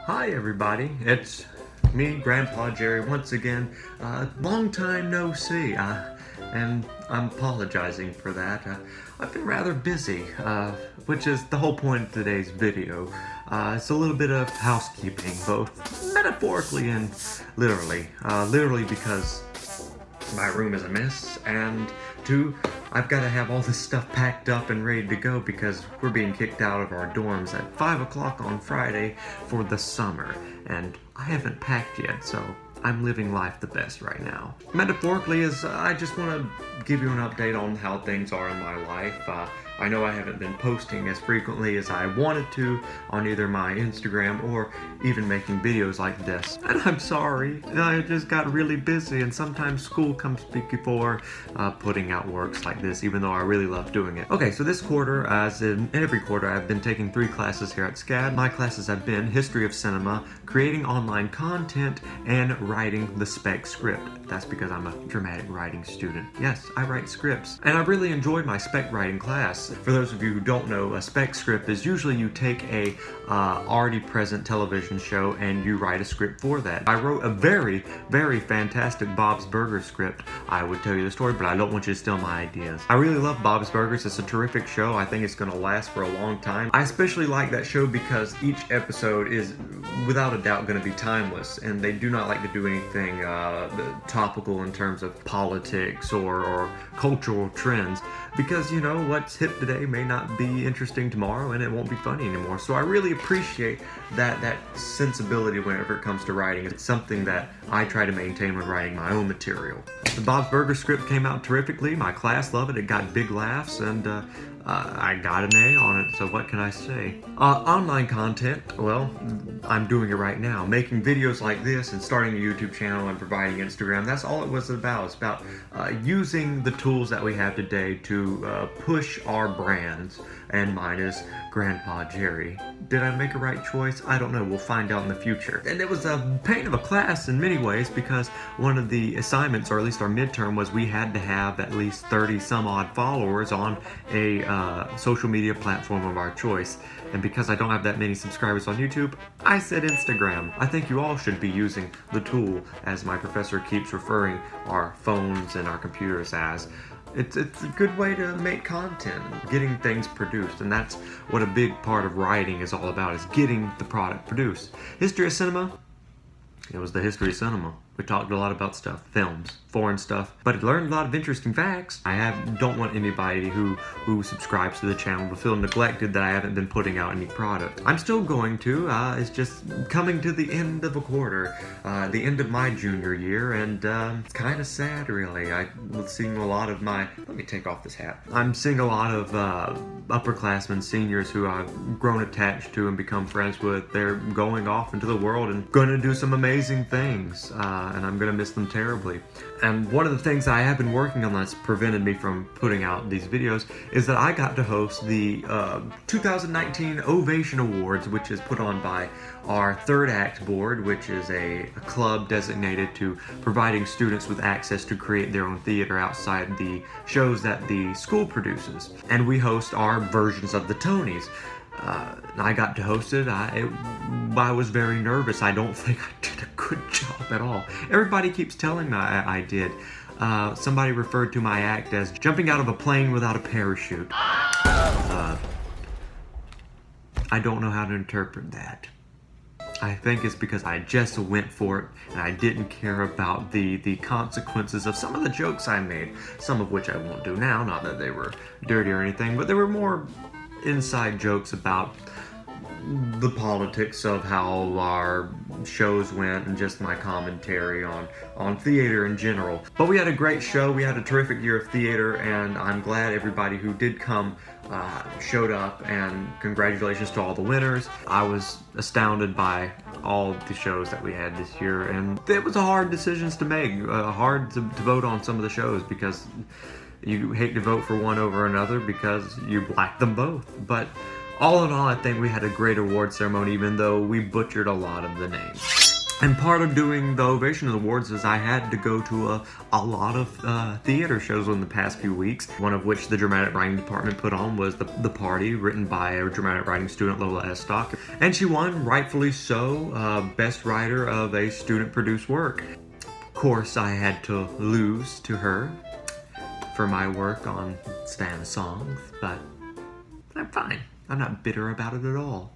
Hi everybody, it's me, Grandpa Jerry, once again. Long time no see, and I'm apologizing for that. I've been rather busy, which is the whole point of today's video. It's a little bit of housekeeping, both metaphorically and literally. Literally because my room is a mess, and two, I've got to have all this stuff packed up and ready to go because we're being kicked out of our dorms at 5 o'clock on Friday for the summer, and I haven't packed yet, so I'm living life the best right now. Metaphorically is I just want to give you an update on how things are in my life. I know I haven't been posting as frequently as I wanted to on either my Instagram or even making videos like this. And I'm sorry, I just got really busy, and sometimes school comes before putting out works like this, even though I really love doing it. Okay, so this quarter, as in every quarter, I've been taking 3 classes here at SCAD. My classes have been History of Cinema, Creating Online Content, and Writing the Spec Script. That's because I'm a dramatic writing student. Yes, I write scripts. And I really enjoyed my spec writing class. For those of you who don't know, a spec script is usually you take a already present television show and you write a script for that. I wrote a very, very fantastic Bob's Burgers script. I would tell you the story, but I don't want you to steal my ideas. I really love Bob's Burgers. It's a terrific show. I think it's going to last for a long time. I especially like that show because each episode is without a doubt going to be timeless, and they do not like to do anything topical in terms of politics or cultural trends, because you know what's hip today may not be interesting tomorrow, and it won't be funny anymore. So I really appreciate that sensibility whenever it comes to writing. It's something that I try to maintain when writing my own material. The Bob's Burgers script came out terrifically. My class loved it. It got big laughs, and I got an A on it, so what can I say? Online content, well, I'm doing it right now. Making videos like this and starting a YouTube channel and providing Instagram, that's all it was about. It's about using the tools that we have today to push our brands, and mine is Grandpa Jerry. Did I make a right choice? I don't know. We'll find out in the future. And it was a pain of a class in many ways because one of the assignments, or at least our midterm, was we had to have at least 30 some odd followers on a social media platform of our choice. And because I don't have that many subscribers on YouTube, I said Instagram. I think you all should be using the tool, as my professor keeps referring our phones and our computers as. It's a good way to make content, getting things produced, and that's what a big part of writing is all about, is getting the product produced. History of cinema, it was the history of cinema. We talked a lot about stuff, films, foreign stuff, but I learned a lot of interesting facts. I don't want anybody who subscribes to the channel to feel neglected that I haven't been putting out any product. I'm still going to. It's just coming to the end of a quarter, the end of my junior year, and it's kind of sad, really. I'm seeing a lot of my... Let me take off this hat. I'm seeing a lot of upperclassmen, seniors who I've grown attached to and become friends with. They're going off into the world and going to do some amazing things. And I'm going to miss them terribly. And one of the things I have been working on that's prevented me from putting out these videos is that I got to host the 2019 Ovation Awards, which is put on by our Third Act Board, which is a club designated to providing students with access to create their own theater outside the shows that the school produces. And we host our versions of the Tonys. I got to host it. I was very nervous. I don't think I did a good job at all. Everybody keeps telling me I did. Somebody referred to my act as jumping out of a plane without a parachute. I don't know how to interpret that. I think it's because I just went for it and I didn't care about the consequences of some of the jokes I made, some of which I won't do now, not that they were dirty or anything, but they were more inside jokes about the politics of how our shows went and just my commentary on theater in general. But we had a great show. We had a terrific year of theater, and I'm glad everybody who did come showed up, and congratulations to all the winners. I was astounded by all the shows that we had this year, and it was hard decisions to make, hard to vote on some of the shows because you hate to vote for one over another because you like them both. But all in all, I think we had a great award ceremony, even though we butchered a lot of the names. And part of doing the Ovation Awards is I had to go to a lot of theater shows in the past few weeks, one of which the dramatic writing department put on was The Party, written by a dramatic writing student, Lola Estock. And she won, rightfully so, Best Writer of a Student-Produced Work. Of course, I had to lose to her for my work on Stan songs, but I'm fine. I'm not bitter about it at all.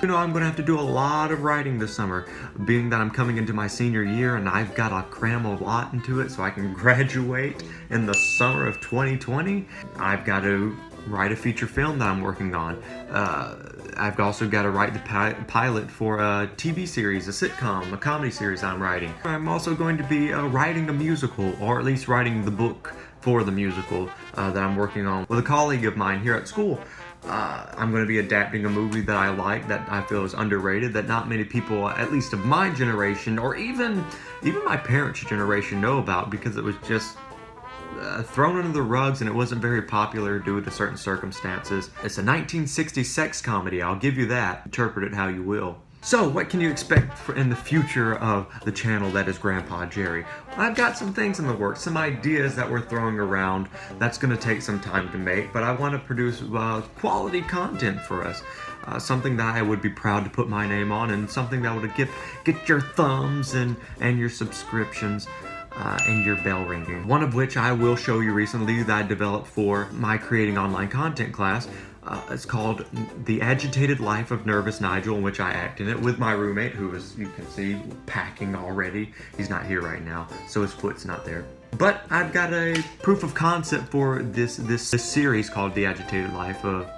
You know, I'm going to have to do a lot of writing this summer, being that I'm coming into my senior year and I've got to cram a lot into it so I can graduate in the summer of 2020. I've got to write a feature film that I'm working on. I've also got to write the pilot for a TV series, a sitcom, a comedy series I'm writing. I'm also going to be writing a musical, or at least writing the book for the musical that I'm working on with a colleague of mine here at school. I'm going to be adapting a movie that I like, that I feel is underrated, that not many people, at least of my generation, or even my parents' generation, know about, because it was just thrown under the rugs and it wasn't very popular due to certain circumstances. It's a 1960s sex comedy, I'll give you that. Interpret it how you will. So, what can you expect in the future of the channel that is Grandpa Jerry? I've got some things in the works, some ideas that we're throwing around. That's going to take some time to make, but I want to produce quality content for us. Something that I would be proud to put my name on, and something that would get your thumbs and your subscriptions. And your bell ringing. One of which I will show you recently that I developed for my creating online content class. It's called The Agitated Life of Nervous Nigel, in which I act in it with my roommate, who is, you can see, packing already. He's not here right now, so his foot's not there. But I've got a proof of concept for this series called The Agitated Life of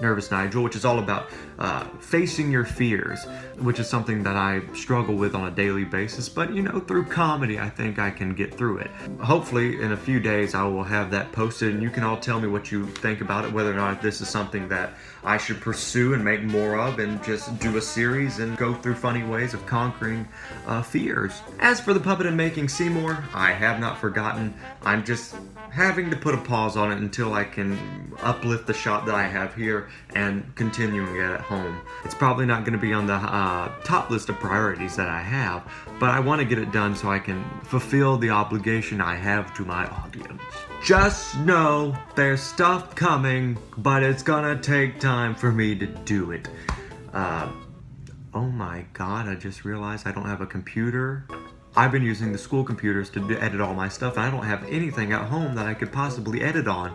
Nervous Nigel, which is all about facing your fears, which is something that I struggle with on a daily basis, but you know, through comedy I think I can get through it. Hopefully in a few days I will have that posted and you can all tell me what you think about it, whether or not this is something that I should pursue and make more of, and just do a series and go through funny ways of conquering fears. As for the puppet and making Seymour, I have not forgotten. I'm just having to put a pause on it until I can uplift the shop that I have here and continuing it at home. It's probably not going to be on the top list of priorities that I have, but I want to get it done so I can fulfill the obligation I have to my audience. Just know there's stuff coming, but it's gonna take time for me to do it. Oh my god, I just realized I don't have a computer. I've been using the school computers to edit all my stuff, and I don't have anything at home that I could possibly edit on.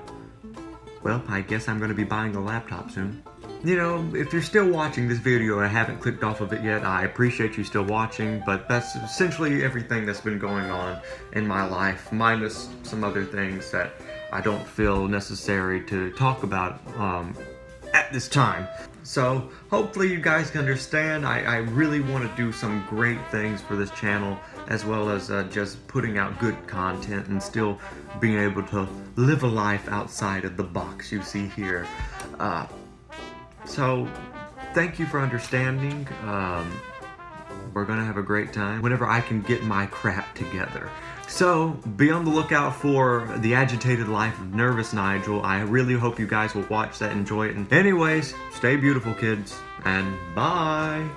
Well, I guess I'm going to be buying a laptop soon. You know, if you're still watching this video and I haven't clicked off of it yet, I appreciate you still watching, but that's essentially everything that's been going on in my life, minus some other things that I don't feel necessary to talk about at this time. So hopefully you guys can understand. I really want to do some great things for this channel, as well as just putting out good content and still being able to live a life outside of the box you see here. So thank you for understanding. We're gonna have a great time whenever I can get my crap together. So be on the lookout for The Agitated Life of Nervous Nigel. I really hope you guys will watch that, enjoy it. And anyways, stay beautiful, kids, and bye.